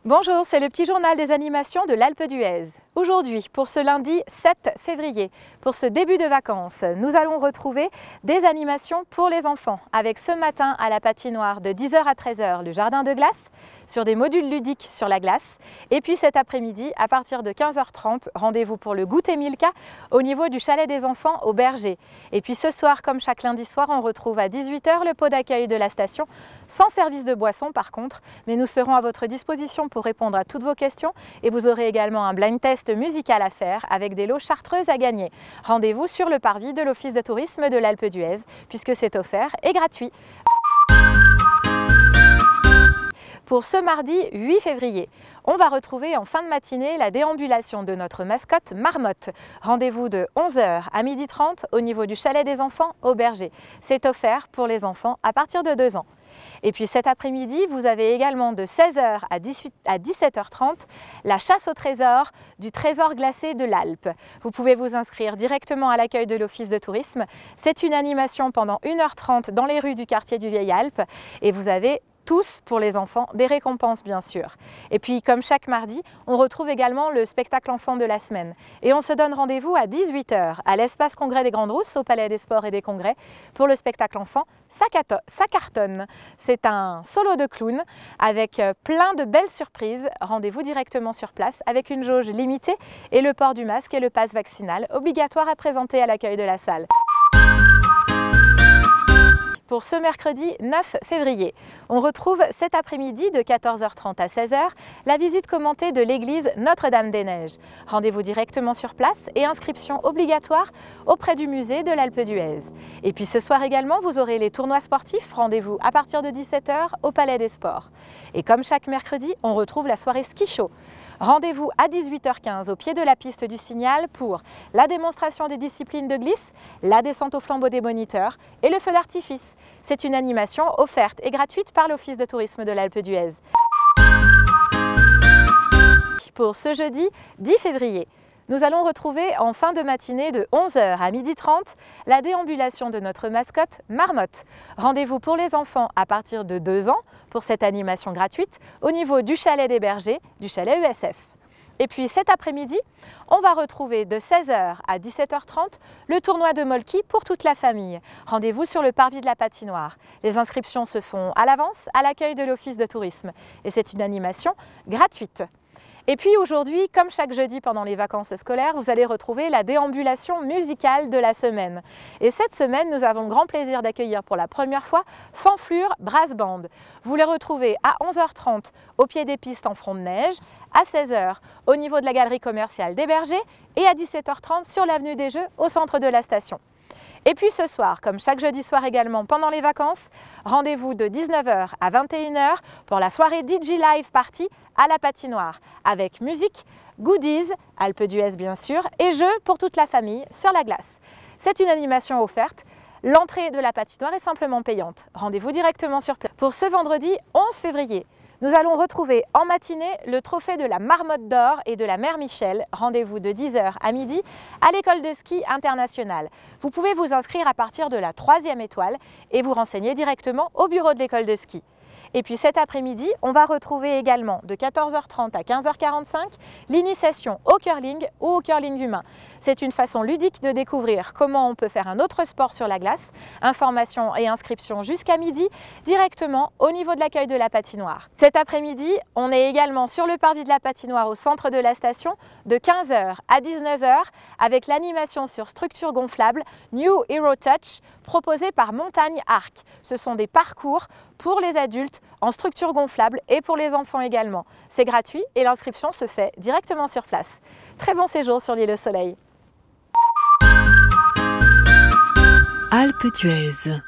Bonjour, c'est le petit journal des animations de l'Alpe d'Huez. Aujourd'hui, pour ce lundi 7 février, pour ce début de vacances, nous allons retrouver des animations pour les enfants avec ce matin à la patinoire de 10 h à 13 h le jardin de glace, sur des modules ludiques sur la glace. Et puis cet après-midi, à partir de 15 h 30, rendez-vous pour le goûter Milka au niveau du chalet des enfants au Berger. Et puis ce soir, comme chaque lundi soir, on retrouve à 18 h le pot d'accueil de la station, sans service de boisson par contre, mais nous serons à votre disposition pour répondre à toutes vos questions et vous aurez également un blind test musical à faire avec des lots chartreuses à gagner. Rendez-vous sur le parvis de l'Office de tourisme de l'Alpe d'Huez puisque c'est offert et gratuit. Pour ce mardi 8 février, on va retrouver en fin de matinée la déambulation de notre mascotte Marmotte. Rendez-vous de 11 h à 12h30 au niveau du chalet des enfants au Berger. C'est offert pour les enfants à partir de 2 ans. Et puis cet après-midi, vous avez également de 16 h à 17 h 30 la chasse au trésor du trésor glacé de l'Alpe. Vous pouvez vous inscrire directement à l'accueil de l'Office de tourisme. C'est une animation pendant 1 h 30 dans les rues du quartier du Vieil Alpe et vous avez tous pour les enfants, des récompenses bien sûr. Et puis comme chaque mardi, on retrouve également le spectacle enfant de la semaine. Et on se donne rendez-vous à 18 h à l'espace congrès des Grandes Rousses au Palais des Sports et des Congrès pour le spectacle enfant Ça cartonne. C'est un solo de clown avec plein de belles surprises. Rendez-vous directement sur place avec une jauge limitée et le port du masque et le pass vaccinal obligatoire à présenter à l'accueil de la salle. Pour ce mercredi 9 février, on retrouve cet après-midi de 14 h 30 à 16 h la visite commentée de l'église Notre-Dame-des-Neiges. Rendez-vous directement sur place et inscription obligatoire auprès du musée de l'Alpe d'Huez. Et puis ce soir également, vous aurez les tournois sportifs. Rendez-vous à partir de 17 h au Palais des Sports. Et comme chaque mercredi, on retrouve la soirée ski show. Rendez-vous à 18 h 15 au pied de la piste du Signal pour la démonstration des disciplines de glisse, la descente au flambeau des moniteurs et le feu d'artifice. C'est une animation offerte et gratuite par l'Office de tourisme de l'Alpe d'Huez. Pour ce jeudi 10 février, nous allons retrouver en fin de matinée de 11 h à 12h30 la déambulation de notre mascotte Marmotte. Rendez-vous pour les enfants à partir de 2 ans pour cette animation gratuite au niveau du chalet des Bergers, du chalet ESF. Et puis cet après-midi, on va retrouver de 16 h à 17 h 30 le tournoi de Molki pour toute la famille. Rendez-vous sur le parvis de la patinoire. Les inscriptions se font à l'avance à l'accueil de l'Office de tourisme et c'est une animation gratuite. Et puis aujourd'hui, comme chaque jeudi pendant les vacances scolaires, vous allez retrouver la déambulation musicale de la semaine. Et cette semaine, nous avons le grand plaisir d'accueillir pour la première fois Fanflure Brass Band. Vous les retrouvez à 11 h 30 au pied des pistes en front de neige, à 16 h au niveau de la galerie commerciale des Bergers et à 17 h 30 sur l'avenue des Jeux au centre de la station. Et puis ce soir, comme chaque jeudi soir également pendant les vacances, rendez-vous de 19 h à 21 h pour la soirée DJ Live Party à la patinoire avec musique, goodies, Alpe d'Huez bien sûr, et jeux pour toute la famille sur la glace. C'est une animation offerte. L'entrée de la patinoire est simplement payante. Rendez-vous directement sur place. Pour ce vendredi 11 février, nous allons retrouver en matinée le trophée de la Marmotte d'Or et de la Mère Michel. Rendez-vous de 10 h à midi à l'école de ski internationale. Vous pouvez vous inscrire à partir de la 3e étoile et vous renseigner directement au bureau de l'école de ski. Et puis cet après-midi, on va retrouver également de 14 h 30 à 15 h 45 l'initiation au curling ou au curling humain. C'est une façon ludique de découvrir comment on peut faire un autre sport sur la glace. Information et inscription jusqu'à midi directement au niveau de l'accueil de la patinoire. Cet après-midi, on est également sur le parvis de la patinoire au centre de la station de 15 h à 19 h avec l'animation sur structure gonflable New Hero Touch proposée par Montagne Arc. Ce sont des parcours pour les adultes en structure gonflable et pour les enfants également. C'est gratuit et l'inscription se fait directement sur place. Très bon séjour sur l'île au Soleil. Alpe d'Huez.